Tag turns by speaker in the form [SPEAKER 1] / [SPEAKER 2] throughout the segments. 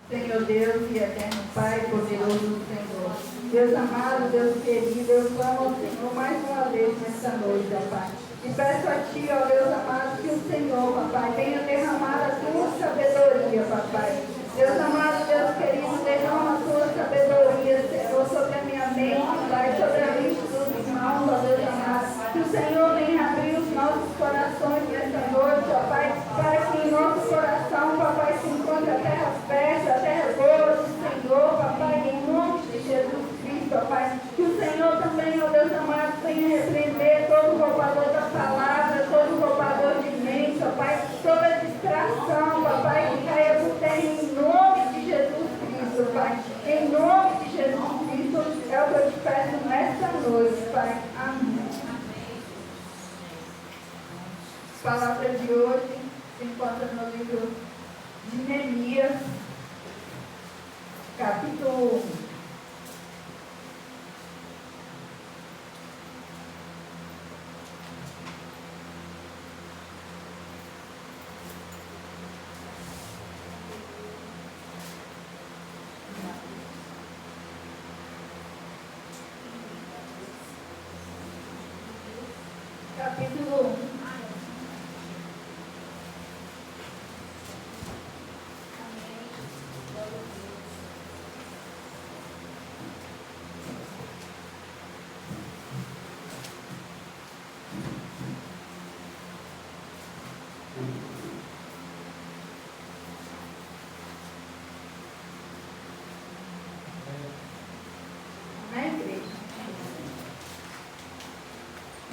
[SPEAKER 1] Senhor Deus e eterno Pai, poderoso Senhor. Deus amado, Deus querido, eu clamo ao Senhor mais uma vez nesta noite, ó Pai. E peço a Ti, ó Deus amado, que o Senhor, papai, venha derramar a Tua sabedoria, papai. Deus amado, Deus querido, derrama a Tua sabedoria, Senhor, sobre a minha mente, Pai, sobre a mente dos irmãos, ó Deus amado. Que o Senhor venha abrir os nossos corações nesta noite, ó Pai, para que em nosso coração, papai, se encontre a terra fértil, a terra boa do Senhor, papai, em nome de Jesus Cristo, ó Pai. Que o Senhor também, ó Deus amado, venha repreender todo roubador da palavra, todo roubador de mente, ó Pai, toda distração, papai, que caia por terra em nome de Jesus Cristo, Pai. Em nome de Jesus Cristo, é o que eu te peço nesta noite, Pai. Amém. A palavra de hoje se encontra no livro de Neemias, capítulo 1. Capítulo 1.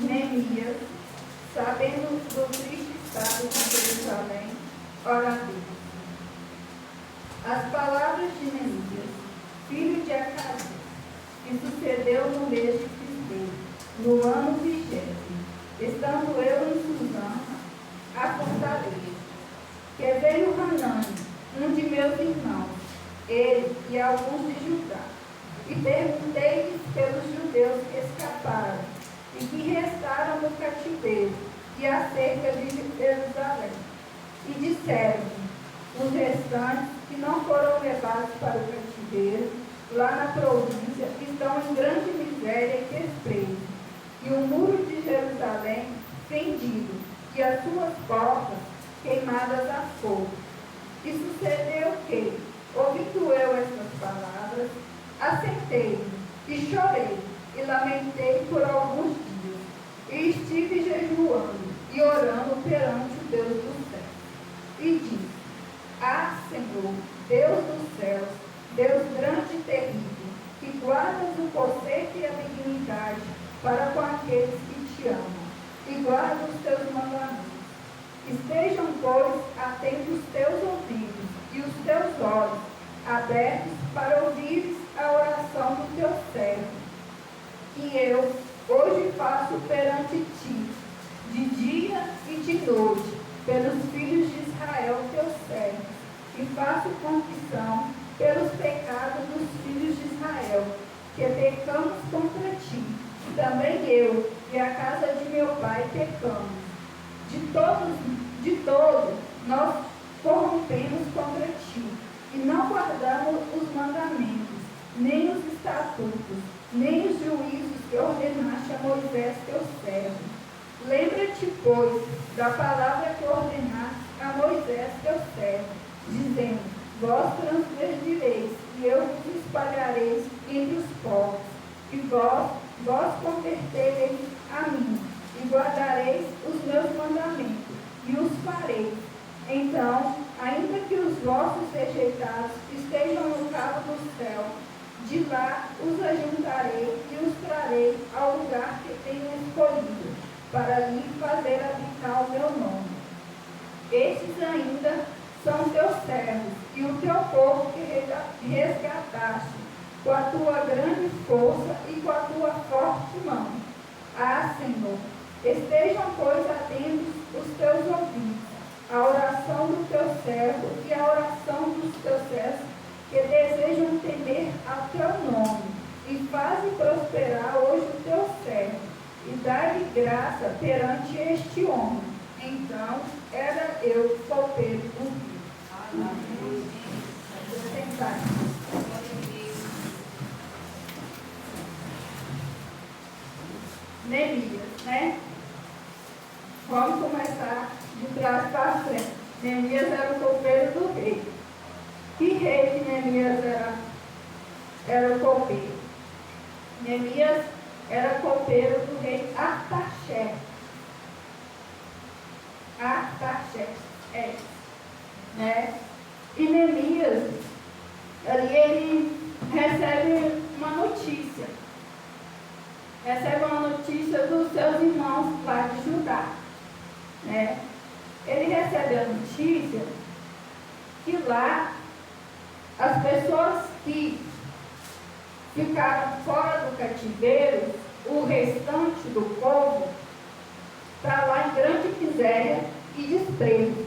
[SPEAKER 1] Neemias, sabendo do triste estado de Jerusalém, ora Deus. As palavras de Neemias, filho de Acasias, que sucedeu no mês de Quisleu, no ano 20º, estando eu em Suzã, a fortaleza, que veio Hanani, um de meus irmãos, ele e alguns de Judá, e perguntei-lhes pelos judeus que escaparam e que restaram no cativeiro, e acerca de Jerusalém. E disseram-me, os restantes que não foram levados para o cativeiro, lá na província, estão em grande miséria e desprezo, e o muro de Jerusalém fendido, e as suas portas queimadas a fogo. E sucedeu que, ouvindo eu estas palavras, assentei-me e chorei, e lamentei por alguns dias, e estive jejuando e orando perante o Deus dos céus. E disse, ah, Senhor, Deus dos céus, Deus grande e terrível, que guardas o conceito e a dignidade para com aqueles que te amam, e guarda os teus mandamentos. Estejam, pois, atentos os teus ouvidos e os teus olhos abertos para ouvires a oração do teu servo, que eu hoje faço perante ti, de dia e de noite, pelos filhos de Israel, teus servos, e faço confissão pelos pecados dos filhos de Israel, que pecamos contra ti, e também eu e a casa de meu pai pecamos. De todos nós corrompemos contra ti, e não guardamos os mandamentos, nem os estatutos, nem os juízos que ordenaste a Moisés teu servo. Lembra-te, pois, da palavra que ordenaste a Moisés teu servo, dizendo, vós transgredireis, e eu vos espalhareis entre os povos, e vós convertereis a mim, e guardareis os meus mandamentos, e os fareis. Então, ainda que os vossos rejeitados estejam no cabo do céu, de lá os ajuntarei e os trarei ao lugar que tenho escolhido, para lhe fazer habitar o meu nome. Estes ainda são teus servos, e o teu povo que resgataste, com a tua grande força e com a tua forte mão. Ah, Senhor, estejam, pois, atentos os teus ouvidos, a oração do teu servo e a oração dos teus servos, que desejam temer ao teu nome, e faze prosperar hoje o teu servo, e dá-lhe graça perante este homem. Então era eu copeiro do rio. Amém. mensagem. Neemias, né? Vamos começar de trás para frente. Neemias era o copeiro do rei. Que rei que Neemias era o copeiro? Neemias era copeiro do rei Artaxerxes. Né? E Neemias, ali ele recebe uma notícia. Recebe uma notícia dos seus irmãos lá de Judá. Né? Ele recebe a notícia que lá as pessoas que ficaram fora do cativeiro, o restante do povo, está lá em grande miséria e desprezo.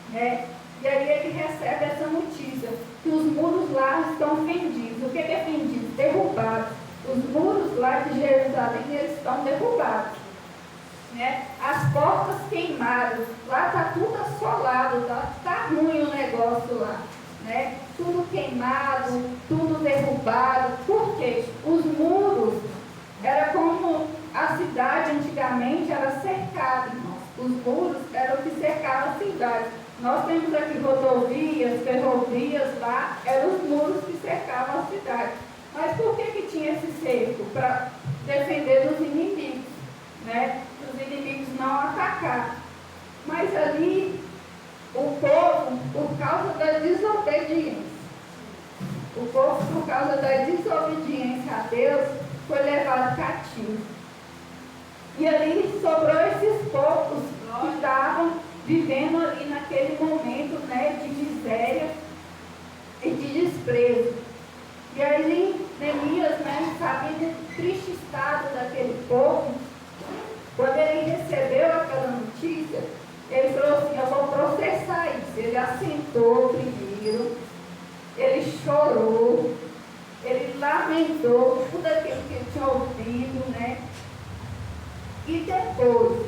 [SPEAKER 1] Né? E aí ele recebe essa notícia, que os muros lá estão fendidos. O que é fendido? Derrubados. Os muros lá de Jerusalém, eles estão derrubados. Né? As portas queimadas, lá está tudo assolado, está ruim o negócio lá. Né? Tudo queimado, tudo derrubado. Por quê? Os muros, era como a cidade antigamente era cercada, irmãos. Os muros eram o que cercavam a cidade. Nós temos aqui rodovias, ferrovias lá, eram os muros que cercavam a cidade. Mas por que tinha esse cerco? Para defender dos inimigos, né? Os inimigos não atacar. Mas ali, o povo, por causa da desobediência, a Deus, foi levado cativo. E ali sobrou esses poucos que estavam vivendo ali naquele momento, né, de miséria e de desprezo. E aí, Neemias, né, sabendo o triste estado daquele povo, quando ele recebeu aquela notícia, ele falou assim: eu vou processar isso. Ele assentou primeiro, ele chorou, ele lamentou tudo aquilo que ele tinha ouvido, né? E depois,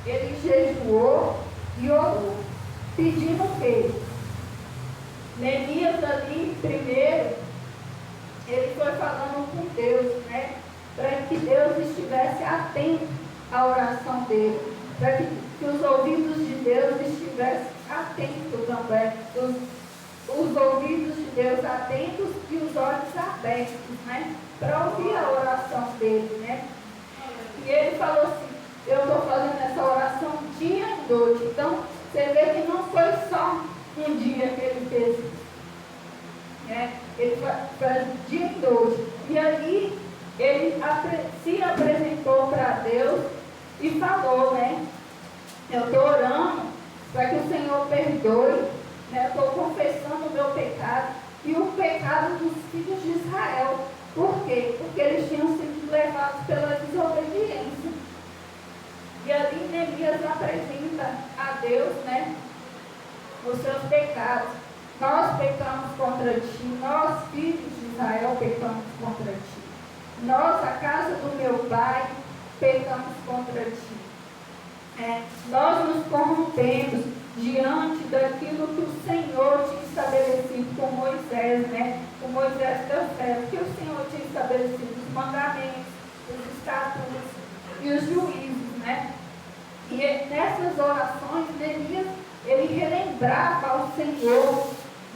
[SPEAKER 1] ele jejuou e orou, pedindo o quê? Neemias ali, primeiro, ele foi falando com Deus, né? Para que Deus estivesse atento à oração dele, para que os ouvidos de Deus estivessem atentos também, os ouvidos de Deus atentos e os olhos abertos, né? Para ouvir a oração dele, né? E ele falou assim: eu estou fazendo essa oração dia e noite. Então, você vê que não foi só um dia que ele fez isso. Né? Ele faz dia e noite. E aí, ele se apresentou para Deus e falou, né? Eu estou orando para que o Senhor perdoe, né? Eu estou confessando o meu pecado e o pecado dos filhos de Israel. Por quê? Porque eles tinham sido levados pela desobediência. E ali Neemias apresenta a Deus, né, os seus pecados. Nós pecamos contra ti, nós, filhos de Israel, pecamos contra ti. Nós, a casa do meu pai, pecamos contra ti. Nós nos corrompemos diante daquilo que o Senhor tinha estabelecido com Moisés, né? Com Moisés teu servo, que o Senhor tinha estabelecido os mandamentos, os estatutos e os juízos, né? E nessas orações, Neemias, ele relembrava ao Senhor,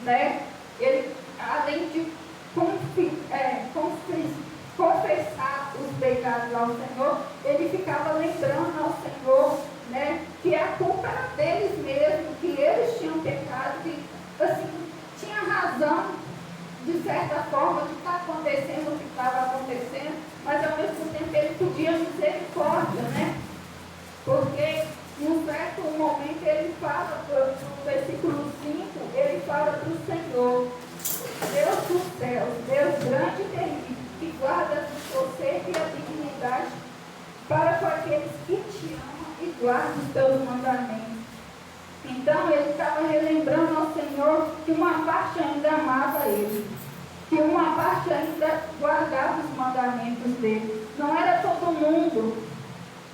[SPEAKER 1] né? Ele, além de confessar os pecados ao Senhor, ele ficava lembrando ao Senhor, né, que a culpa era deles mesmos, que eles tinham pecado, que assim, tinha razão, de certa forma, de estar acontecendo o que estava acontecendo, mas ao mesmo tempo ele pedia misericórdia, né? Porque num certo momento ele fala, no versículo 5, ele fala do Senhor, Deus dos céus, Deus grande e terrível, que guarda você e a dignidade para com aqueles que te amam e guardam os teus mandamentos. Então ele estava relembrando ao Senhor que uma parte ainda amava ele, que uma parte ainda guardava os mandamentos dele. Não era todo mundo,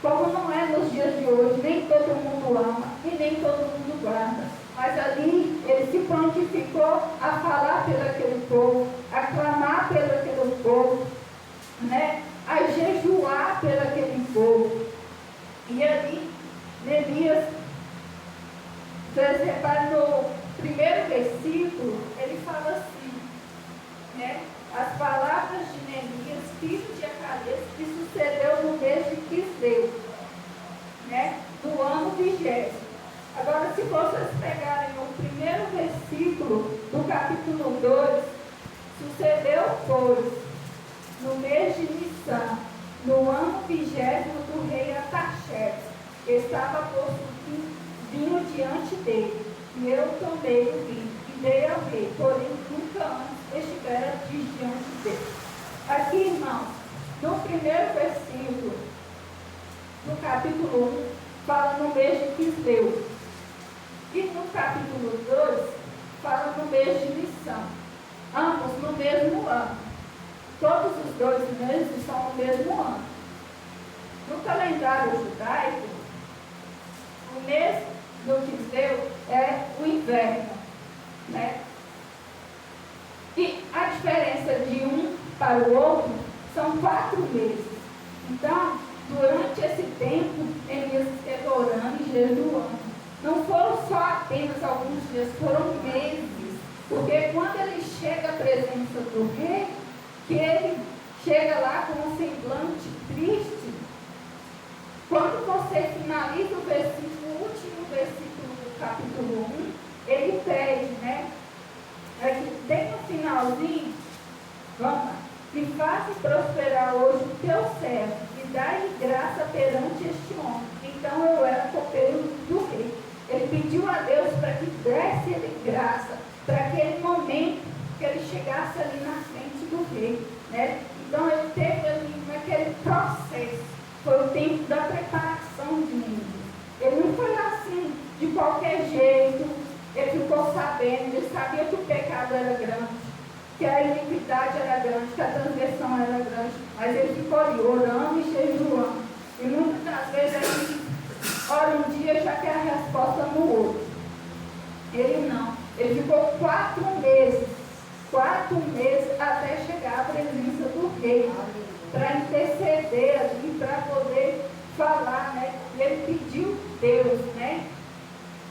[SPEAKER 1] como não é nos dias de hoje, nem todo mundo ama e nem todo mundo guarda. Mas ali ele se prontificou a falar pelo aquele povo, a clamar pelo aquele povo, né? A jejuar pelo aquele povo. E ali, Neemias, vocês reparam no primeiro versículo, ele fala assim, né? As palavras de Neemias, filho de Acalias, que sucedeu no mês de Quisleu, né? Do ano 20. Agora, se vocês pegarem o primeiro versículo do capítulo 2, sucedeu, pois, no mês de Nissan, no ano 20 do rei Artaxerxes, estava posto vinho diante dele, e eu tomei o vinho, e dei ao rei, porém nunca antes estivera diante dele. Aqui, irmãos, no primeiro versículo do capítulo 1, fala no mês de Quisleu. E no capítulo 2, fala no mês de Nissan. Ambos no mesmo ano. Todos os 2 meses são no mesmo ano. No calendário judaico, o mês do Quisleu é o inverno, né? E a diferença de um para o outro são 4 meses. Então, durante esse tempo, Neemias esteve orando e jejuando. Não foram só apenas alguns dias, foram meses. Porque quando ele chega à presença do rei, que ele chega lá com um semblante triste, quando você finaliza o último versículo do capítulo 1, ele pede, né? Aqui, bem no finalzinho, vamos lá. E faze prosperar hoje o teu servo, e dá-lhe graça perante este homem. Então eu era copeiro do rei. Ele pediu a Deus para que desse ele graça, para aquele momento que ele chegasse ali na frente do rei, né? Então ele teve ali naquele processo, foi o tempo da preparação de Neemias. Ele não foi assim, de qualquer jeito, ele ficou sabendo, ele sabia que o pecado era grande, que a iniquidade era grande, que a transgressão era grande, mas ele ficou ali orando e jejuando. E muitas das vezes a gente ora um dia e já quer a resposta no outro. Ele não. Ele ficou 4 meses. 4 meses até chegar à presença do rei. Para interceder ali, para poder falar, né? E ele pediu Deus, né?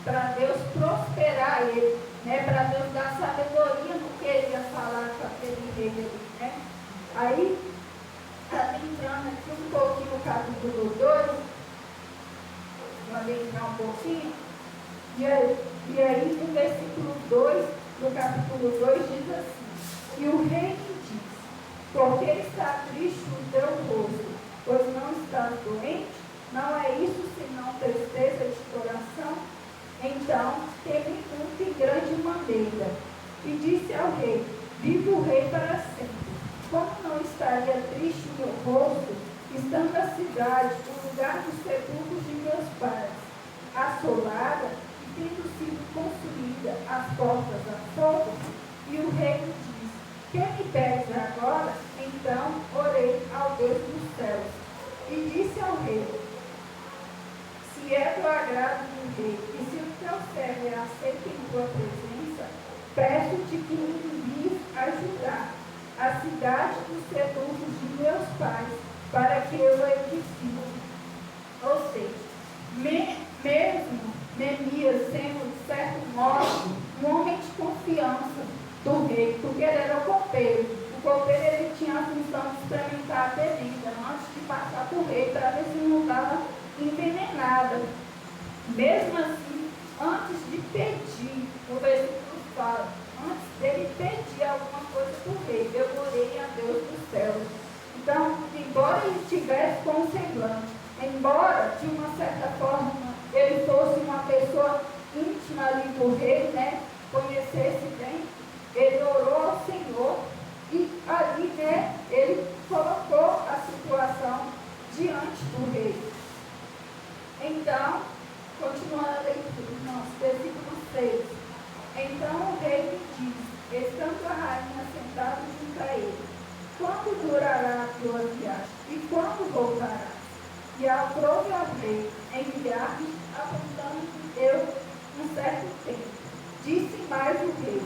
[SPEAKER 1] Para Deus prosperar ele, né? Para Deus dar sabedoria no que ele ia falar com aquele rei ali, né? Aí, entrando aqui um pouquinho no capítulo 2, vamos entrar um pouquinho, e aí no versículo 2, no capítulo 2, diz assim: e o rei me diz, por que está triste o teu rosto? Pois não estás doente? Não é isso senão tristeza de coração? Então teve muito em grande maneira, e disse ao rei: vive o rei para sempre. Como não estaria triste o meu rosto, estando a cidade, o lugar dos sepulcros de meus pais, assolada e tendo sido consumida as portas a fogo? E o rei me diz: que me pedes agora? Então orei ao Deus dos céus e disse ao rei: se é do agrado do rei, e se o teu servo é aceito em tua presença, peço-te que me envies ajudar a cidade dos sepulcros de meus pais, para que eu a edifique. Ou seja, mesmo Neemias sendo, de certo modo, um homem de confiança do rei, porque ele era o copeiro. O copeiro ele tinha a função de experimentar a bebida antes de passar para o rei, para ver se não estava envenenada. Mesmo assim, antes de pedir, o versículo fala, antes dele pedir alguma coisa para o rei, eu orei a Deus dos céus. Então, embora ele estivesse com um semblante, embora de uma certa forma ele fosse uma pessoa íntima ali do rei, né, conhecesse bem, ele orou ao Senhor e ali, né, ele colocou a situação diante do rei. Então, continuando a leitura, nosso versículo 6. Então o rei me diz, estando a rainha sentada junto a ele: quando durará a tua viagem? E quando voltarás? E aprove ao rei enviar-me, apontando eu um certo tempo. Disse mais o rei: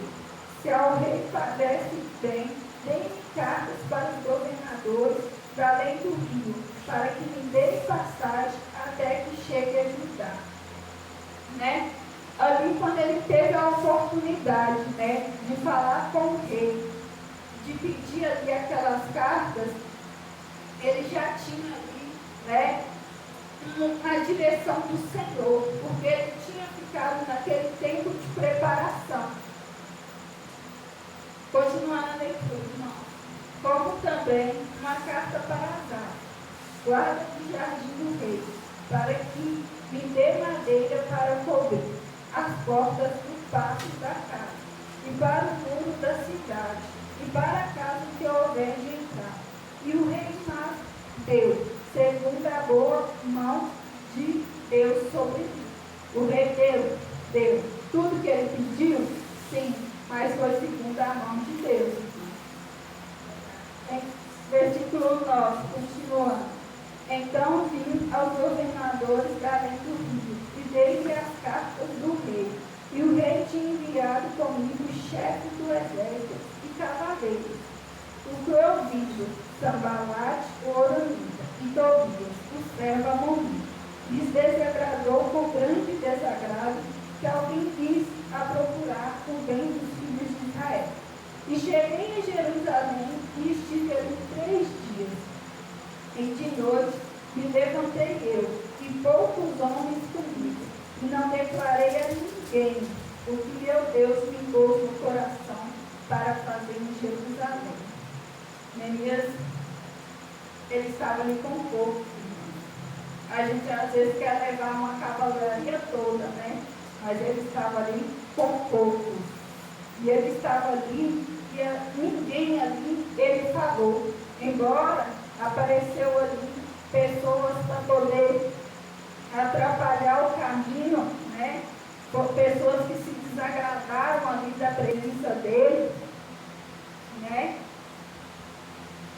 [SPEAKER 1] se ao rei parece bem, dê-me cartas para os governadores para além do rio, para que me dêem passagem até que chegue a Judá. Né? Ali, quando ele teve a oportunidade, né, de falar com o rei, de pedir ali aquelas cartas, ele já tinha ali, né, a direção do Senhor, porque ele tinha ficado naquele tempo de preparação. Continuando a leitura, irmão. Como também uma carta para Azar, guarda do jardim do rei, para que me dê madeira para cobrir as portas dos pátios da casa, e para o muro da cidade, e para a casa que houver de entrar. E o rei Mas deu, segundo a boa mão de Deus sobre mim. O rei deu tudo que ele pediu, sim, mas foi segundo a mão de Deus. Versículo 9, continuando. Então vim aos governadores da além do rio, e dei-lhe as cartas do rei. E o rei tinha enviado comigo o chefe do exército e cavaleiros, o Cleovido, Sambalate, o Horonita, e Tobias, o servo Amonita. Lhes desagradou com grande desagrado que alguém quis a procurar o bem dos filhos de Israel. E cheguei a Jerusalém e estive ali 3 dias. E de noite me levantei eu, e poucos homens comigo, e não declarei a ninguém o que meu Deus me pôs no coração para fazer em Jerusalém. Neemias, ele estava ali com o povo. A gente às vezes quer levar uma cavalaria toda, né? Mas ele estava ali com poucos. E ele estava ali, e ninguém ali, ele falou. Embora apareceu ali pessoas para poder atrapalhar o caminho, né? Pessoas que se desagradaram ali da presença dele, né?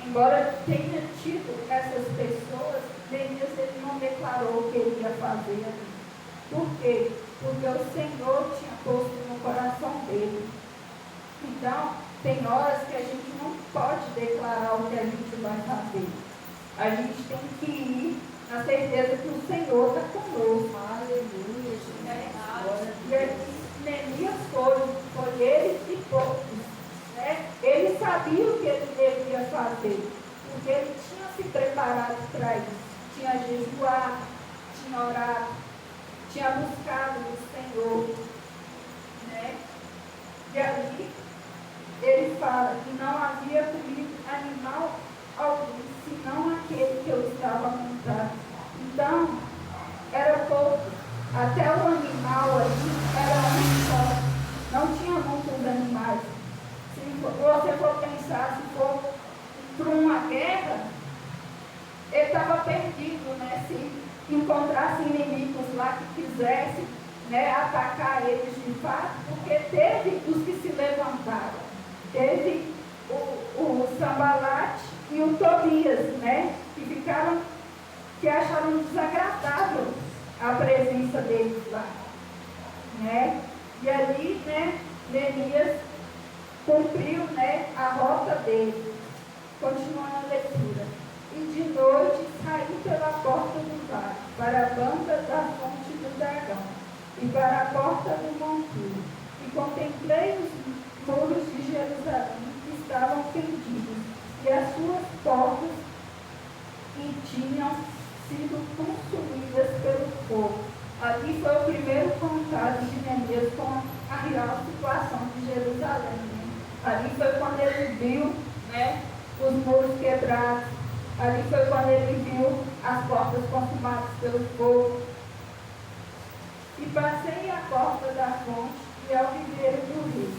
[SPEAKER 1] Embora tenha tido essas pessoas, Neemias ele não declarou o que ele ia fazer ali. Por quê? Porque o Senhor tinha posto no coração dele. Então, tem horas que a gente não pode declarar o que a gente vai fazer. A gente tem que ir na certeza que o Senhor está conosco. Aleluia. E aqui, Neemias foi ele e poucos. Né? Ele sabia o que ele devia fazer, porque ele tinha se preparado para isso. Tinha jejuado, tinha orado, tinha buscado o Senhor. Né? E ali, ele fala que não havia comido animal algum, senão aquele que eu estava montado. Então, era pouco. Até o animal ali era um só. Não tinha muitos animais. Se você for pensar, se for para uma guerra, ele estava perdido, né? Se encontrasse inimigos lá que quisessem, né, atacar eles de fato, porque teve os que se levantaram. Teve o Sambalate e o Tobias, né? Que acharam desagradável a presença deles lá. Né? E ali, né, Neemias cumpriu, né, a rota dele. Continuando a leitura. E de noite saí pela porta do vale, para a banda da fonte do dragão, e para a porta do monturo, e contemplei os muros de Jerusalém que estavam fendidos, e as suas portas que tinham sido consumidas pelo fogo. Ali foi o primeiro contato de Neemias com a real situação de Jerusalém. Né? Ali foi quando ele viu, né, os muros quebrados. Ali foi quando ele viu as portas consumadas pelo fogo. E passei a porta da fonte e ao viveiro do rio,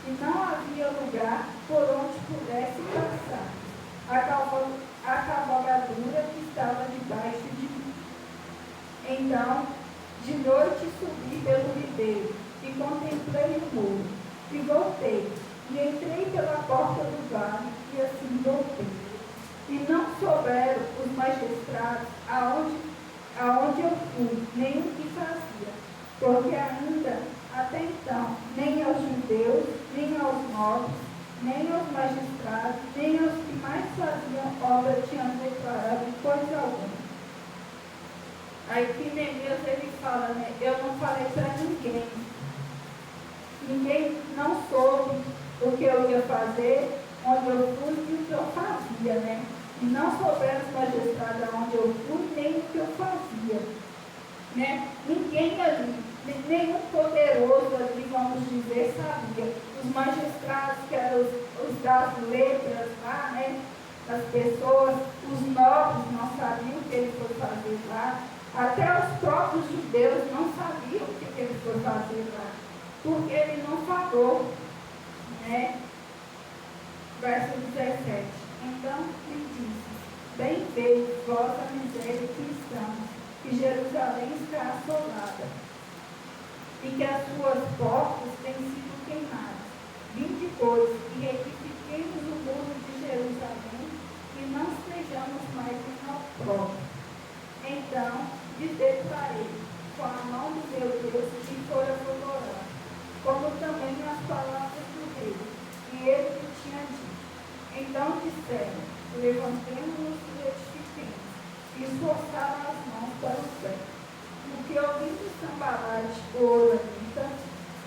[SPEAKER 1] e não havia lugar por onde pudesse passar a cavalgadura que estava debaixo de mim. Então, de noite subi pelo ribeiro e contemplei o muro, e voltei, e entrei pela porta do vale, e assim voltei. E não souberam os magistrados aonde eu fui, nem o que fazia, porque ainda Até então, nem aos judeus, nem aos nobres, nem aos magistrados, nem aos que mais faziam obra tinham declarado coisa alguma. Aí que Neemias ele fala, né? Eu não falei para ninguém. Ninguém não soube o que eu ia fazer, onde eu fui e o que eu fazia, né? E não souberam os magistrados onde eu fui, nem o que eu fazia. Né? Ninguém ali, nenhum poderoso ali, vamos dizer, sabia. Os magistrados, que eram os das letras lá, né? As pessoas, os nobres não sabiam o que ele foi fazer lá. Até os próprios judeus não sabiam o que ele foi fazer lá. Porque ele não falou. Né? Verso 17. Então lhe disse: bem feito, vossa miséria que estamos, que Jerusalém está assolada, e que as suas portas têm sido queimadas. Vinde, pois, e reedifiquemos o muro de Jerusalém, e não sejamos mais inopróprios. Então lhes declarei, com a mão do meu Deus, que fora fulgurante, como também as palavras do rei, e ele que tinha dito. Então disseram: levantemo-nos e edifiquemos, e esforçaram as mãos para o céu. O que ouvindo Sambalate, o Horonita,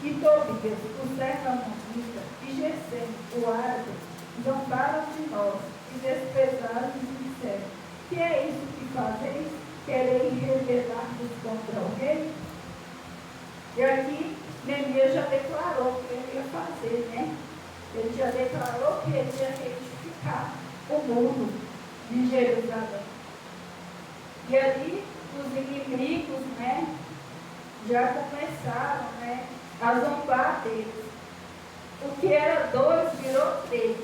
[SPEAKER 1] e Tobias, o servo amonita, e Gesem, o árabe, zombaram de nós, e desprezaram e disseram: que é isso que fazeis? Quereis rebelar-vos contra o rei? E aqui, Neemias já declarou o que ele ia fazer, né? Ele já declarou que ele ia reedificar o muro de Jerusalém. E ali, os inimigos, né, já começaram, né, a zombar deles. O que era 2 virou 3.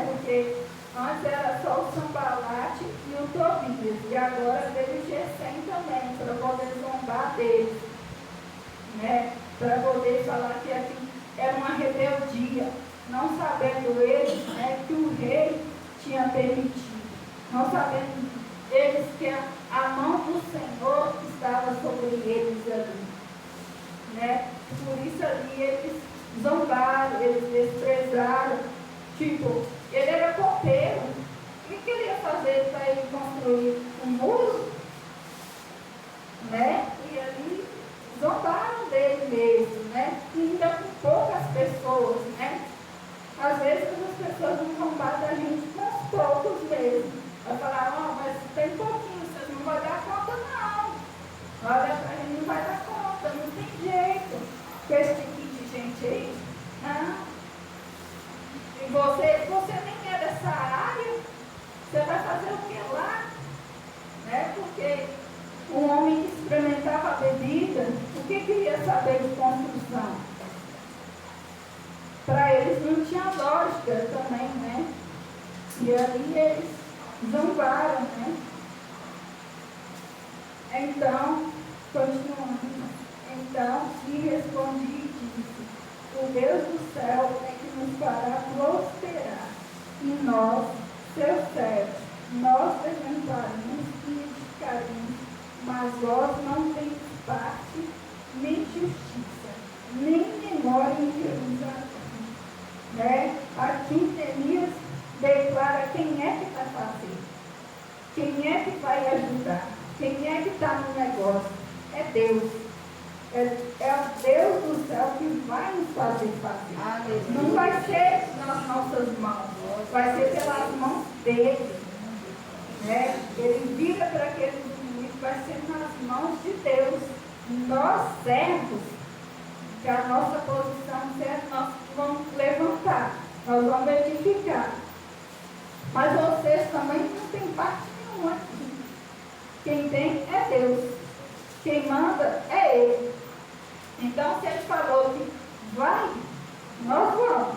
[SPEAKER 1] Porque antes era só o Sambalate e o Tobias. E agora veio o Gesem também, para poder zombar deles. Né, para poder falar que aqui era uma rebeldia, não sabendo eles, né, que o rei tinha permitido, não sabendo eles que a mão do Senhor estava sobre eles ali, né? Por isso ali eles zombaram, eles desprezaram. Tipo, ele era copeiro, o que ele ia fazer para ele construir um muro? Né? E ali zombaram dele mesmo, né? E ainda com poucas pessoas, né? Às vezes as pessoas não zombar da gente com os poucos mesmo. Vai falar: ó, mas tem pouquinho, vocês não vão dar conta não. Olha, a gente não vai dar conta, não tem jeito. Com esse tipo de gente aí, não. E você nem é dessa área, você vai fazer o que lá? Né? Porque um homem que experimentava a bebida, o que queria saber de construção? Para eles não tinha lógica também, né? E ali eles zombaram, né? Então, continuando. Então, lhe respondi e disse: o Deus do céu é que nos fará prosperar. E nós, seus servos, nós levantaremos e edificaremos. Mas vós não tendes parte, nem justiça, nem memória em Jerusalém. Né? Aqui Neemias declara quem é que vai fazer, quem é que vai ajudar, quem é que está no negócio. É Deus. É o Deus do céu que vai nos fazer. Não vai ser nas nossas mãos, vai ser pelas mãos dele. Né? Ele vira para aqueles inimigos, vai ser nas mãos de Deus. Nós, servos, que a nossa posição certa, nós vamos levantar, nós vamos edificar. Mas vocês também não têm parte nenhuma aqui. Quem tem é Deus. Quem manda é Ele. Então, se Ele falou que vai, nós vamos.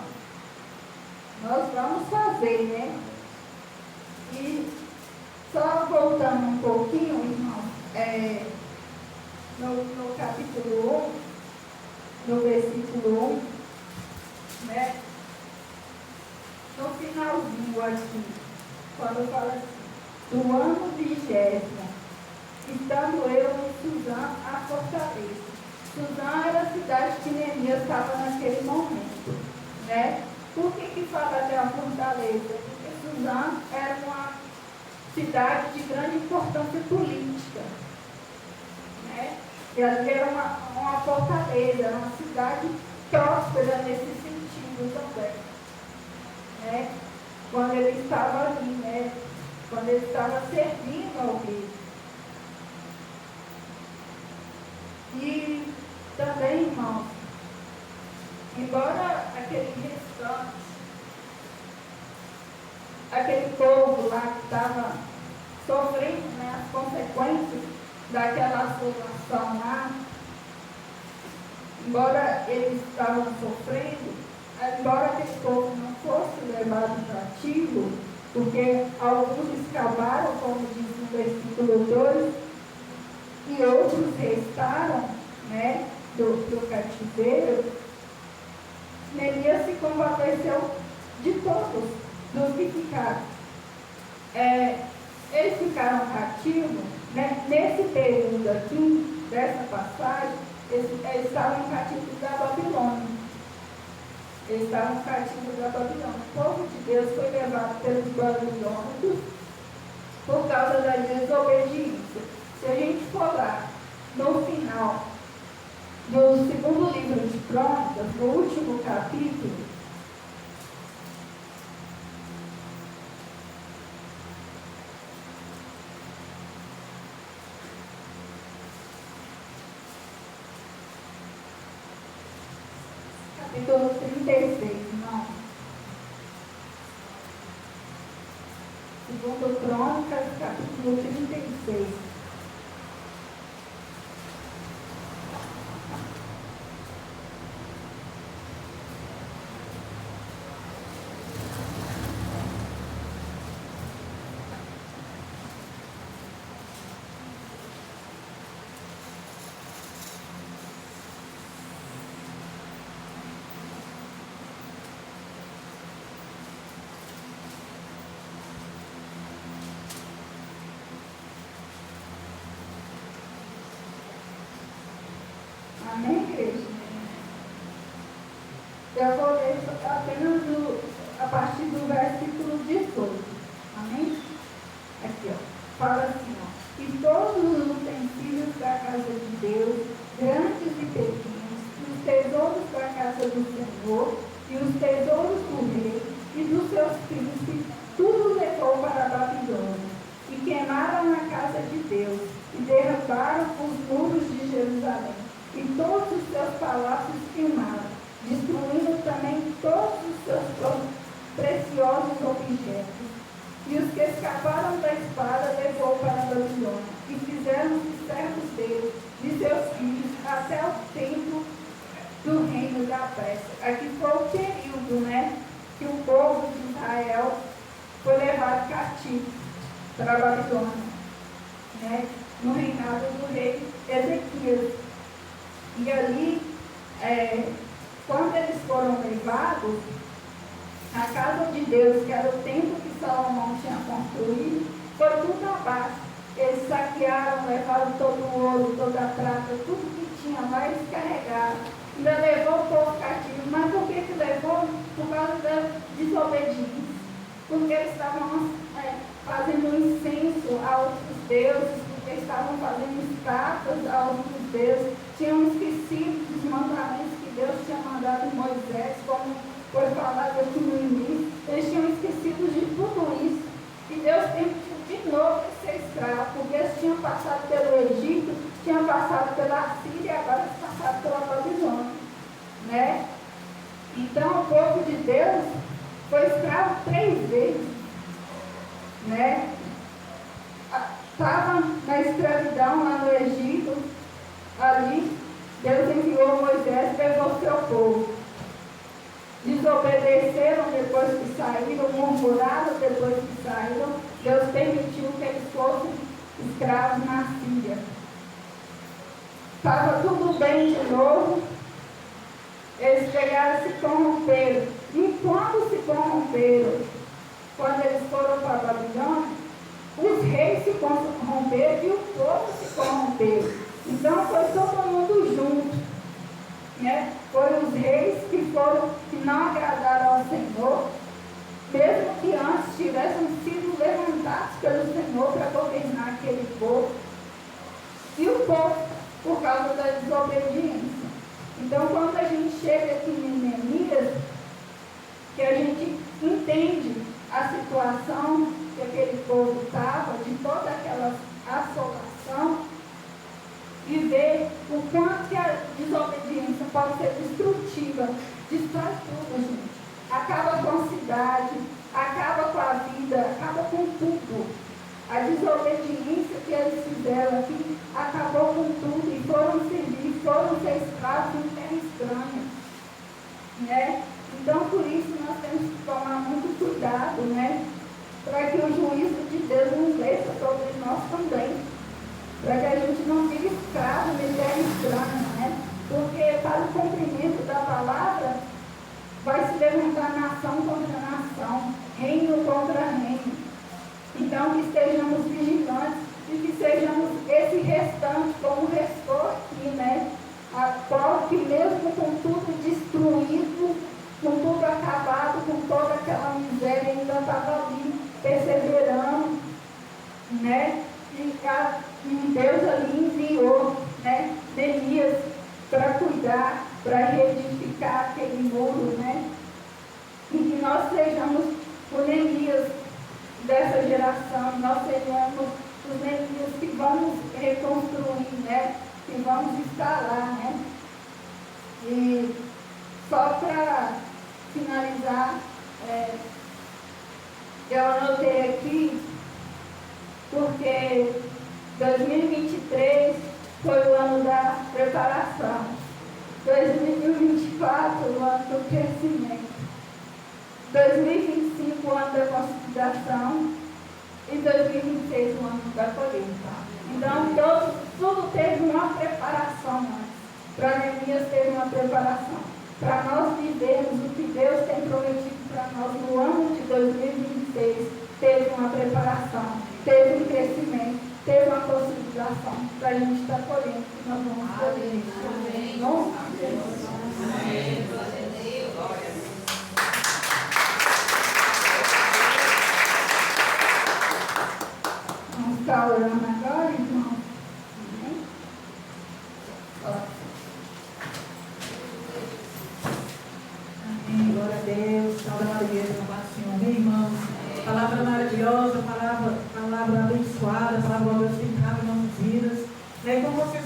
[SPEAKER 1] Nós vamos fazer, né? E só voltando um pouquinho, irmão, no capítulo 1, no versículo 1, né? No finalzinho aqui, quando fala assim: do ano 20º, estando eu em Suzã, a fortaleza, Suzã era a cidade que Neemias estava naquele momento, né? Por que fala de uma fortaleza? Porque Suzã era uma cidade de grande importância política, né? E ali era uma fortaleza, era uma cidade próspera nesse sentido também, né? Quando ele estava ali, né? Quando ele estava servindo ao rei. E também, irmãos, embora aquele restante, aquele povo lá que estava sofrendo, né, as consequências daquela assolação lá, embora eles estavam sofrendo, embora aquele povo não fosse levado cativo, porque alguns escaparam, como diz no versículo 2, e outros restaram, né, do cativeiro, Neemias se compadeceu de todos, dos que ficaram. Eles ficaram cativos, né, nesse período aqui, dessa passagem, eles estavam cativos da Babilônia. Eles estavam cativos da Babilônia. O povo de Deus foi levado pelos babilônicos por causa da desobediência. Se a gente for lá no final do segundo livro de Crônicas, no último capítulo, capítulo 36, irmão. Segundo Crônicas, capítulo 36. Amém, igreja? Eu vou ler apenas a partir do versículo 18. Amém? Aqui, ó. Fala assim, ó. E todos os utensílios da casa de Deus, grandes e pequenos, os tesouros da casa do Senhor, e os tesouros do rei e dos seus príncipes, tudo levou para a Babilônia. E queimaram a casa de Deus, e derrubaram os muros de Jerusalém. E todos os seus palácios queimaram, destruindo também todos os seus preciosos objetos. E os que escaparam da espada levou para a Babilônia, e fizeram-se servos dele, de seus filhos, até o tempo do reino da Pérsia. Aqui foi o período, né, que o povo de Israel foi levado cativo para a Babilônia, né, no reinado do rei Ezequias. E ali, quando eles foram levados, a casa de Deus, que era o templo que Salomão tinha construído, foi tudo abaixo. Eles saquearam, levaram todo o ouro, toda a prata, tudo que tinha lá, eles carregaram. Ainda levou o povo cativo. Mas por que levou? Por causa da desobediência. Porque eles estavam fazendo incenso a outros deuses, porque estavam fazendo estátuas a outros deuses, tinham esquecido dos mandamentos que Deus tinha mandado em Moisés, como foi falado aqui no início. Eles tinham esquecido de tudo isso. E Deus tem de novo ser escravo, porque eles tinham passado pelo Egito, tinham passado pela Síria e agora eles passaram pela Babilônia, né? Então o povo de Deus foi escravo 3 vezes, né? Estava na escravidão lá no Egito, ali Deus enviou Moisés, levou seu povo. Desobedeceram depois que saíram, murmuraram depois que saíram. Deus permitiu que eles fossem escravos na Síria. Estava tudo bem de novo. Eles pegaram e se corromperam. E quando se corromperam, quando eles foram para a Babilônia, os reis se corromperam e o povo se corrompeu. Então foi todo mundo junto. né? Foram os reis que não agradaram ao Senhor, mesmo que antes tivessem sido levantados pelo Senhor para governar aquele povo. E o povo, por causa da desobediência. Então, quando a gente chega aqui em Neemias, que a gente entende a situação que aquele povo estava, de toda aquela assolação, e vê o quanto que a desobediência pode ser destrutiva, destrói tudo, gente. Acaba com a cidade, acaba com a vida, acaba com tudo. A desobediência que eles fizeram aqui acabou com tudo e foram servir, foram ser escravos em terra estranha, né? Então, por isso, nós temos que tomar muito cuidado, né? Para que o juízo de Deus não desça sobre nós também. Para que a gente não fique escravo em terra estranha, né? Porque para o cumprimento da palavra, vai se levantar nação contra nação, reino contra reino. Então, que estejamos vigilantes e que sejamos esse restante, como restou aqui, né? A qual que mesmo com tudo destruído, com tudo acabado, com toda aquela miséria, ainda estava ali, perseverando, né? E Deus ali enviou, né? Neemias para cuidar, para reedificar aquele muro, né? E que nós sejamos o Neemias dessa geração, nós sejamos os Neemias que vamos reconstruir, né? Que vamos instalar, né? E só para finalizar, eu anotei aqui, porque 2023 foi o ano da preparação, 2024 o ano do crescimento, 2025 o ano da consolidação e 2026 o ano da colheita. Então, tudo teve uma preparação antes. Para Neemias teve uma preparação. Para nós vivermos o que Deus tem prometido para nós no ano de 2026, teve uma preparação, teve um crescimento, teve uma consolidação para a gente estar colhendo, que nós vamos colher. Amém. Amém. Vamos estar orando agora, irmão. Amém?
[SPEAKER 2] Amém. Glória a Deus. Salve a igreja, louvado Senhor. Amém, irmãos. Palavra maravilhosa, palavra abençoada, palavra glorificada em nossas vidas. E como vocês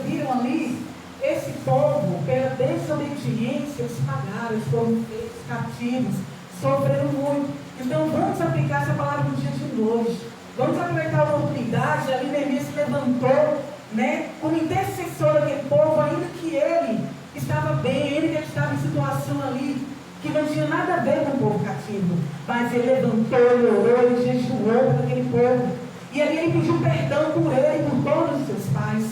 [SPEAKER 2] viram ali, esse povo, pela desobediência, eles pagaram, eles foram feitos cativos, sofreram muito. Então vamos aplicar essa palavra no dia de hoje. Vamos aproveitar a oportunidade. Ali Neemias se levantou, né, como intercessor daquele povo, ainda que ele estava bem, ainda que ele estava em situação ali que não tinha nada a ver com o povo cativo, mas ele levantou, ele orou, ele jejuou para aquele povo, e ali ele pediu perdão por ele e por todos os seus pais.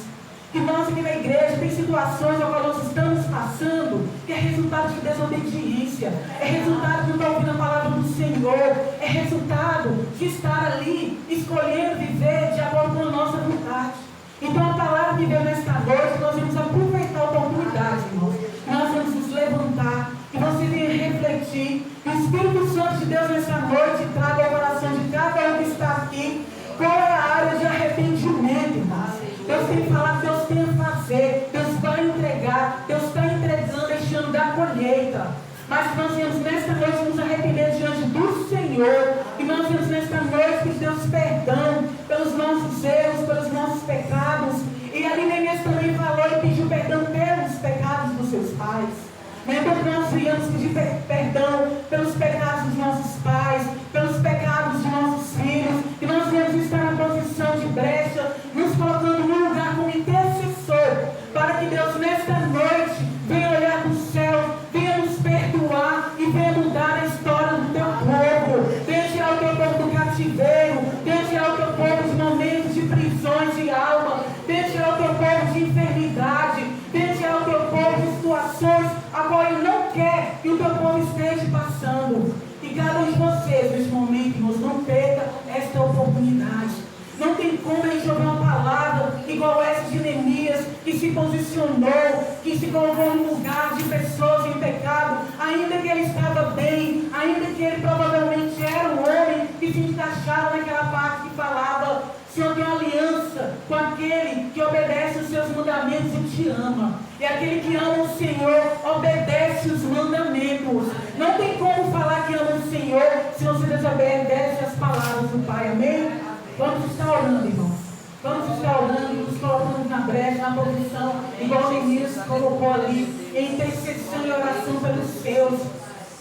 [SPEAKER 2] Que nós aqui na igreja tem situações ao qual nós estamos passando, que é resultado de desobediência, é resultado de não estar ouvindo a palavra do Senhor, é resultado de estar ali escolhendo viver de acordo com a nossa vontade. Então a palavra que veio nesta noite, nós vamos aproveitar a oportunidade, irmãos. Nós vamos nos levantar, que você venha refletir, que o Espírito Santo de Deus nesta noite traga ao coração de cada um que está aqui, qual é a área de arrependimento, irmãos. Deus tem que falar, Deus tem a fazer, Deus vai entregar, Deus está entregando, deixando da colheita. Mas nós vamos nesta noite nos arrepender diante do Senhor, e nós vamos nesta noite pedir Deus perdão pelos nossos erros, pelos nossos pecados. E ali Neemias também falou e pediu perdão pelos pecados dos seus pais. Então nós viemos pedir perdão pelos pecados dos nossos pais, pelos pecados de nossos filhos, e nós viemos estar na posição de brecha, nos colocando num lugar como intercessor, para que Deus nesta noite venha olhar para o céu, venha nos perdoar e venha mudar a história do teu povo, venha tirar o teu povo do cativeiro, venha tirar o teu povo de momentos de prisões de alma, venha tirar o teu povo de enfermidade, venha tirar o teu povo de situações a qual Ele não quer que o teu povo esteja passando. E cada um de vocês neste momento, irmãos, não perca esta oportunidade. Não tem como a gente ouvir uma palavra igual essa de Neemias, que se posicionou, que se colocou no lugar de pessoas em pecado, ainda que ele estava bem, ainda que ele provavelmente era um homem que se encaixava naquela parte que falava: se eu tenho aliança com aquele que obedece os seus mandamentos e te ama. E aquele que ama o Senhor obedece os mandamentos. Não tem como falar que ama o Senhor se você desobedece as palavras do Pai. Amém? Vamos estar orando, irmãos. Vamos estar orando, nos colocando na brecha, na posição, igual o Neemias colocou ali, em intercessão e oração pelos seus.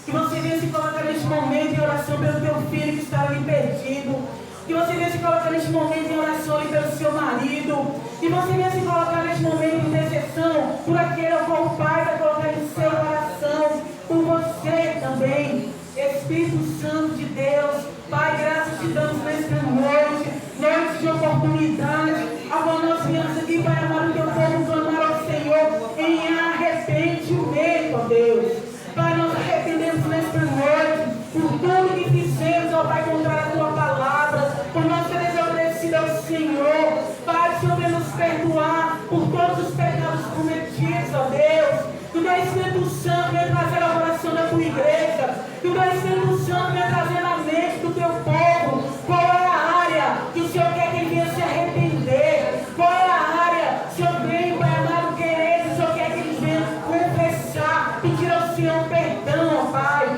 [SPEAKER 2] Que você venha se colocar neste momento em oração pelo teu filho que está ali perdido. Que você venha se colocar neste momento em oração ali pelo seu marido. Que você venha se colocar neste momento em intercessão por aquele ao qual o Pai vai colocar em seu coração. Por você também. Espírito Santo de Deus, Pai, graças te damos nesta noite, noite de oportunidade, a qual nós viemos aqui, Pai amado, o teu povo clamar ao Senhor em arrependimento, ó Deus. Pai, nós arrependemos nesta noite por tudo que fizemos, ó Pai, contra a tua palavra, por nós ter desobedecido ao Senhor. Pai, o Senhor venha nos perdoar por todos os pecados cometidos, ó Deus. Que o teu Espírito Santo venha trazer a oração da tua igreja. Que o teu Espírito Santo venha trazer na mente do teu povo qual é a área que o Senhor quer que ele venha se arrepender. Qual é a área, Senhor, vem, Pai amado, querer, que o Senhor quer que ele venha confessar, pedir ao Senhor perdão, ó Pai.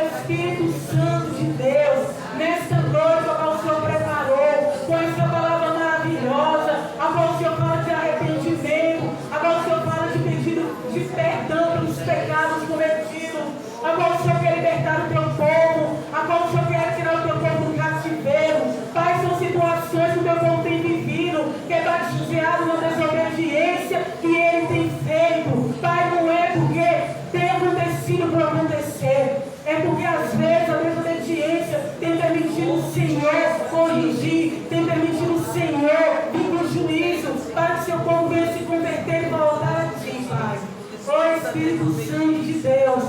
[SPEAKER 2] Espírito Santo de Deus, nesta noite, ó qual o Senhor preparou, com essa palavra maravilhosa, a qual o Senhor fala de arrependimento, a qual o Senhor fala de pedido de perdão pelos pecados cometidos, a qual o Senhor quer libertar o teu povo, a qual o Senhor quer tirar o teu povo do cativeiro. Pai, são situações que o teu povo tem vivido, que é baseado na desobediência que ele tem feito. Pai, não é porque tem acontecido por acontecer, é porque às vezes a desobediência tem permitido o Senhor corrigir, tem permitido o Senhor vir com juízo, para que seu povo venha se converter e voltar a ti, Pai. Ó Espírito Santo de Deus,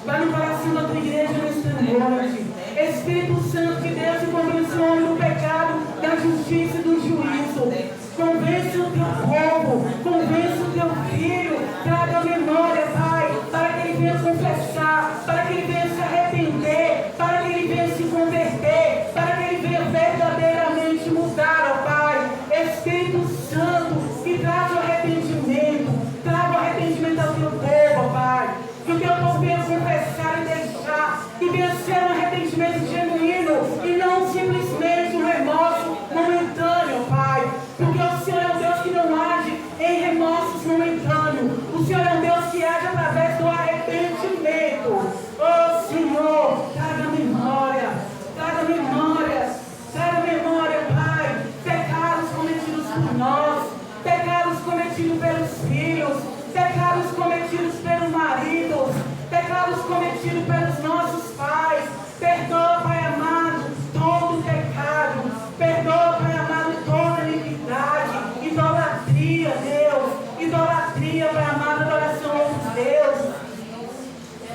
[SPEAKER 2] vai no coração da tua igreja nesta noite. Espírito Santo de Deus, que convence o homem do pecado, da justiça e do juízo. Convence o teu povo, convence o teu filho, traga a memória, Pai, para que ele venha confessar, para que ele venha se arrepender, para que ele venha se converter, para que ele venha verdadeiramente mudar, ó Pai. Espírito Santo, que traz o arrependimento, traga o arrependimento ao teu povo, ó Pai. Que o teu povo venha confessar e deixar, que venha ser um arrependimento genuíno e não simplesmente um remorso momentâneo, Pai. Porque o Senhor é um Deus que não age em remorsos momentâneos. O Senhor é um Deus que age através do arrependimento. Oh Senhor, traga memória, traga memória, traga memória, Pai. Pecados cometidos por nós, pecados cometidos pelos filhos, pecados cometidos pelos maridos, pecados cometidos pelos nossos pais. Perdoa, Pai amado, todo pecado. Perdoa, Pai amado, toda iniquidade, idolatria, Deus. Idolatria, Pai amado, adoração a outros deuses.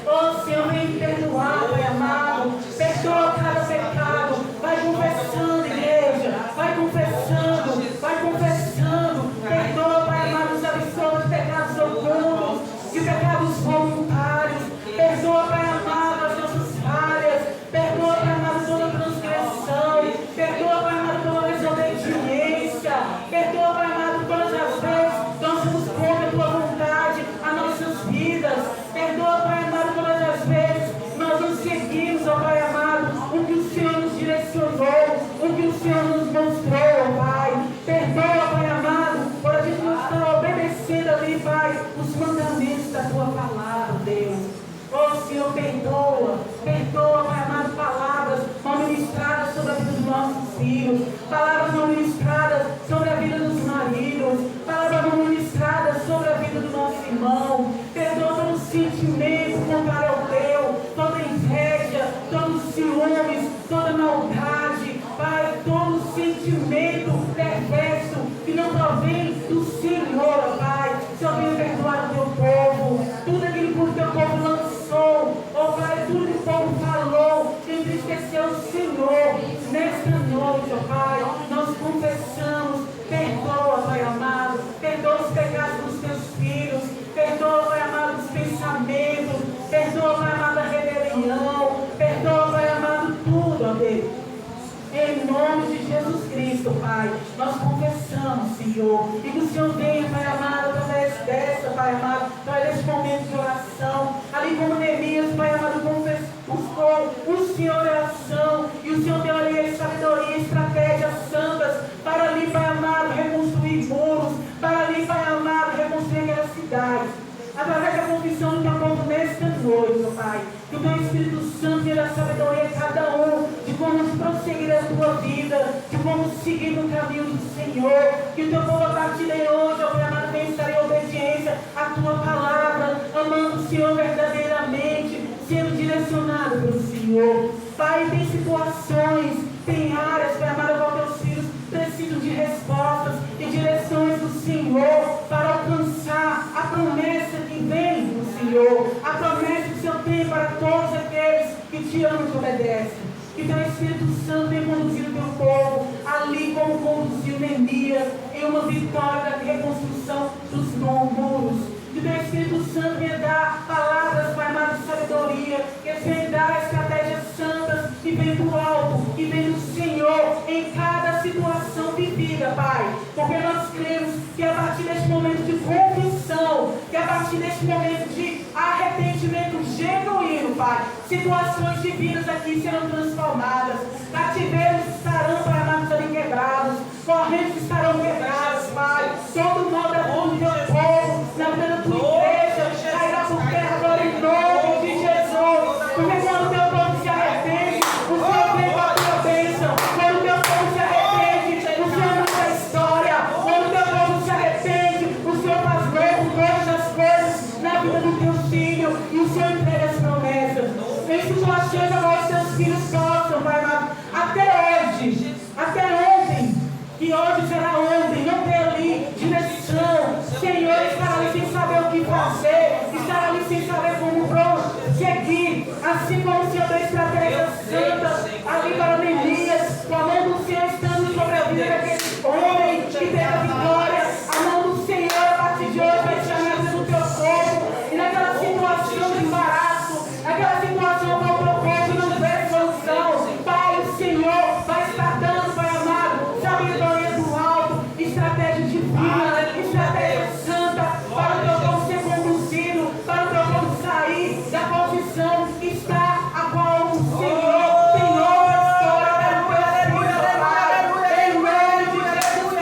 [SPEAKER 2] Oh Senhor, vem me perdoar, Pai amado. Perdoa cada pecado. Vai confessando, igreja. Vai confessando, vai confessando. Perdoa, Pai amado, os absurdos pecados ocultos e pecados voluntários. Perdoa, Pai amado, as nossas falhas. Perdoa, Pai amado, toda transgressão. Perdoa, Pai amado, toda desobediência. Perdoa, Pai amado, todas as vezes nós somos contra a tua vontade, as nossas vidas. Perdoa, Pai amado, todas as vezes nós não seguimos, ó Pai amado, o que o Senhor nos direcionou, o que o Senhor nos mostrou, ó Pai. Perdoa, Pai amado, por a gente não estar obedecendo ali, Pai, os mandamentos da tua palavra, Deus. Oh Senhor, perdoa, perdoa, Pai amado, palavras mal ministradas sobre a vida dos nossos filhos, palavras mal ministradas sobre a vida dos maridos, palavras mal ministradas sobre a vida do nosso irmão. Perdoa todo sentimento contrário ao teu, toda inveja, todos os ciúmes, toda maldade, Pai, todo sentimento perverso que não provém do Senhor, Pai. Senhor, venha perdoar o teu povo, tudo aquilo que o teu povo lançou, ó Pai, tudo que o povo falou, que entristeceu o Senhor. Nesta noite, ó Pai, nós confessamos Pai. Nós confessamos, Senhor, e que o Senhor venha, Pai amado, através dessa, Pai amado, através desse momento de oração, ali como Neemias, Pai amado, buscou o Senhor em oração, e o Senhor deu ali a sabedoria, estratégias santas, para ali, Pai amado, reconstruir muros, para ali, Pai amado, reconstruir aquela cidade. Através da confissão do teu povo nesta noite, meu Pai, que o teu Espírito Santo dê a sabedoria a cada um, de como prosseguir a tua vida, de como seguir no caminho do Senhor, que o teu povo a partir de hoje, ó Pai amado, venha estar em obediência à tua palavra, amando o Senhor verdadeiramente, sendo direcionado pelo Senhor. Pai, tem situações, tem áreas, Pai amado, qual teus filhos precisam de respostas e direções do Senhor para alcançar a promessa que vem do Senhor, a promessa que o Senhor tem para todos aqueles que te amam e te obedecem. Que o teu Espírito Santo venha conduzir o teu povo, ali como conduziu Neemias, em uma vitória da reconstrução dos muros. Que o teu Espírito Santo venha dar palavras, Pai amado, de sabedoria, que venha dar estratégias santas que vem do alto, que vem do Senhor, em cada situação vivida, Pai. Porque nós cremos que a partir deste momento de confissão, que a partir deste momento de arrependimento genuíno, Pai, situações divinas aqui serão transformadas, cativeiros estarão, Pai amado, serem quebrados, correntes estarão quebradas, Pai. Todo modo do teu povo, na vida da tua igreja, cairá por terra agora em nome de Jesus. Porque quando o teu povo se arrepende, o Senhor vem com a tua bênção. Quando o teu povo se arrepende, o Senhor muda a história. Quando o teu povo se arrepende, o Senhor faz novo todas as coisas na vida do teu filho. E o Senhor entrega as promessas. Em situações agora os teus filhos possam, Pai amado, até ontem, que hoje será ontem, não ter ali direção. Senhor, estará ali sem saber o que fazer, estará ali sem saber como prosseguir, assim como o Senhor deu estratégias santas ali para Neemias, com a mão do Senhor estando sobre a vida daquele homem que teve a vitória. A mão do Senhor a partir de hoje vai estar na vida do teu povo, e naquela situação de embaraço, naquela situação qual o teu povo não vê solução, Pai, o Senhor vai estar dando, Pai amado, sabedoria do alto, estratégia divina, estratégia santa, para o teu povo ser conduzido, para o teu povo sair da posição que está a qual o Senhor tem nova história para o teu filho, Pai. Em nome de Jesus,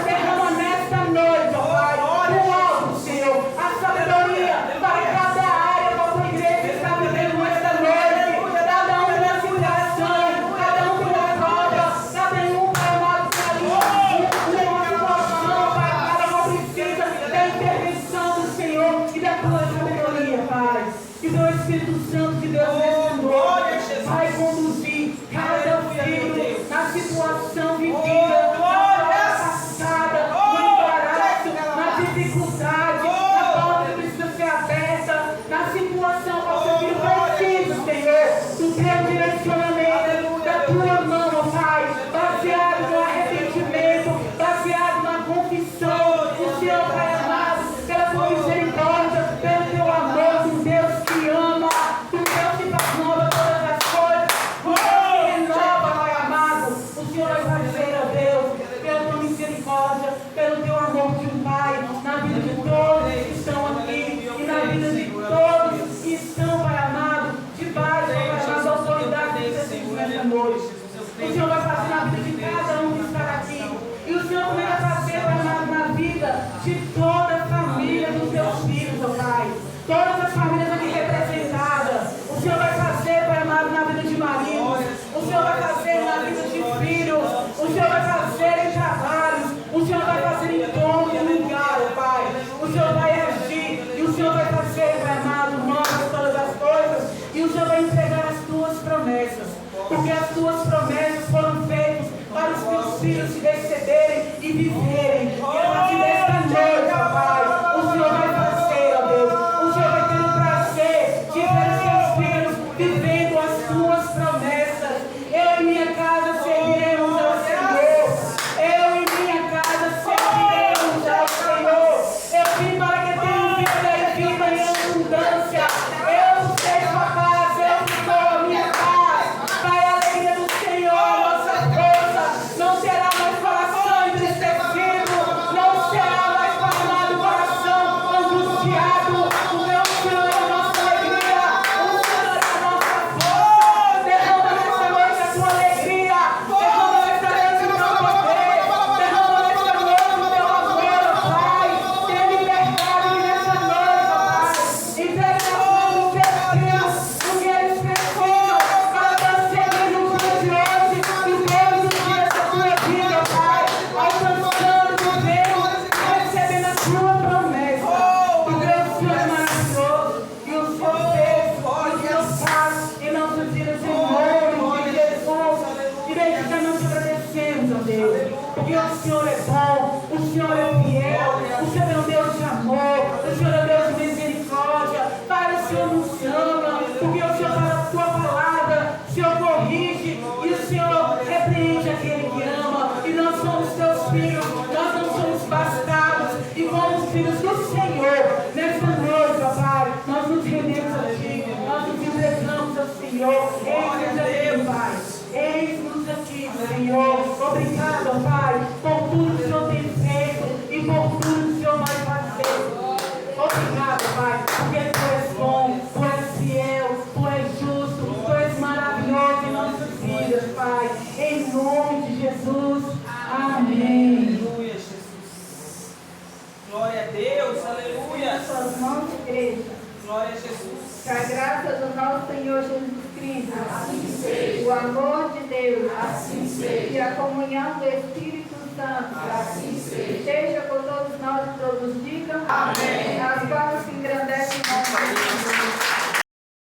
[SPEAKER 2] derrama nesta noite, ó Pai, o alto, Senhor, a sabedoria para cada área da tua igreja está vivendo nesta noite. Cada um tem a situação, cada um tem uma prova, cada um, Pai amado, tem ali uma situação, Pai amado, não precisa da intervenção do Senhor e da tua sabedoria, Pai. Que o teu Espírito Santo de Deus nesta noite vai conduzir cada filho na situação vivida, na hora passada, no embaraço, na dificuldade, na porta que precisa ser aberta, na situação que o teu filho precisa, Senhor, do teu direcionamento, da tua mão, ó Pai, baseado no arrependimento, baseado na confissão, o Senhor, Pai amado, pela tua misericórdia, pelo teu amor, do Deus que ama, do Deus que faz nova todas as coisas, do Deus que renova, Pai amado. O Senhor vai fazer, ó Deus, pela tua misericórdia, pelo teu amor de um Pai, na vida de todos que estão aqui e na vida de todos que estão, Pai amado, debaixo, Pai amado, da autoridade de Jesus nessa noite. O Senhor vai fazer na vida de cada um que está aqui. E o Senhor também vai fazer, Pai amado, na vida de toda a família dos teus filhos, ó Pai. Todas as famílias aqui representadas. O Senhor vai fazer, Pai amado, na vida de maridos. O Senhor vai fazer na vida de filhos. O Senhor vai fazer em trabalhos. O Senhor vai fazer em todo lugar, ó Pai. O Senhor vai agir. E o Senhor vai fazer, Pai amado, novas todas as coisas. E o Senhor vai entregar as tuas promessas. Porque as tuas promessas foram feitas para os teus filhos se excederem e viverem. E a partir desta noite, ó Pai, o Senhor vai fazer, ó Deus. O Senhor vai ter o prazer de ver os teus filhos vivendo as tuas promessas. Eu e minha casa serviremos ao Senhor. Eu e minha casa serviremos ao Senhor. Eu vim para que tenham vida e vida em abundância. Eu sei sua casa, eu sou a minha casa. Pai, a alegria do Senhor, a nossa força, não será mais para Senhor é bom, o Senhor é fiel, o Senhor é um Deus de amor, o Senhor é um Deus de misericórdia. Pai, o Senhor nos ama, porque o Senhor fala a tua palavra, o Senhor corrige e o Senhor repreende aquele que ama. E nós somos teus filhos, nós não somos bastardos e somos filhos do Senhor. Nesta noite, ó Pai, nós nos rendemos a Ti, nós nos entregamos ao Senhor. Eis-nos aqui, Pai. Eis-nos aqui, Senhor. Obrigado, Pai, por tudo que o Senhor tem feito e por tudo que o Senhor vai fazer. Obrigado, Pai, porque Tu és bom, Tu és fiel, Tu és justo, Tu és maravilhoso em nossas vidas, Pai. Em nome de Jesus. Amém.
[SPEAKER 3] Aleluia, Jesus. Glória a Deus, aleluia.
[SPEAKER 1] Suas mãos, igreja.
[SPEAKER 3] Glória a Jesus.
[SPEAKER 1] Que a graça do nosso Senhor Jesus Cristo,
[SPEAKER 4] Assim seja.
[SPEAKER 1] o amor de Deus
[SPEAKER 4] Assim seja.
[SPEAKER 1] e a comunhão do Espírito Santo
[SPEAKER 4] Assim seja.
[SPEAKER 1] esteja com todos nós e todos digam
[SPEAKER 4] Amém.
[SPEAKER 1] as palmas que engrandecem o nome de Jesus.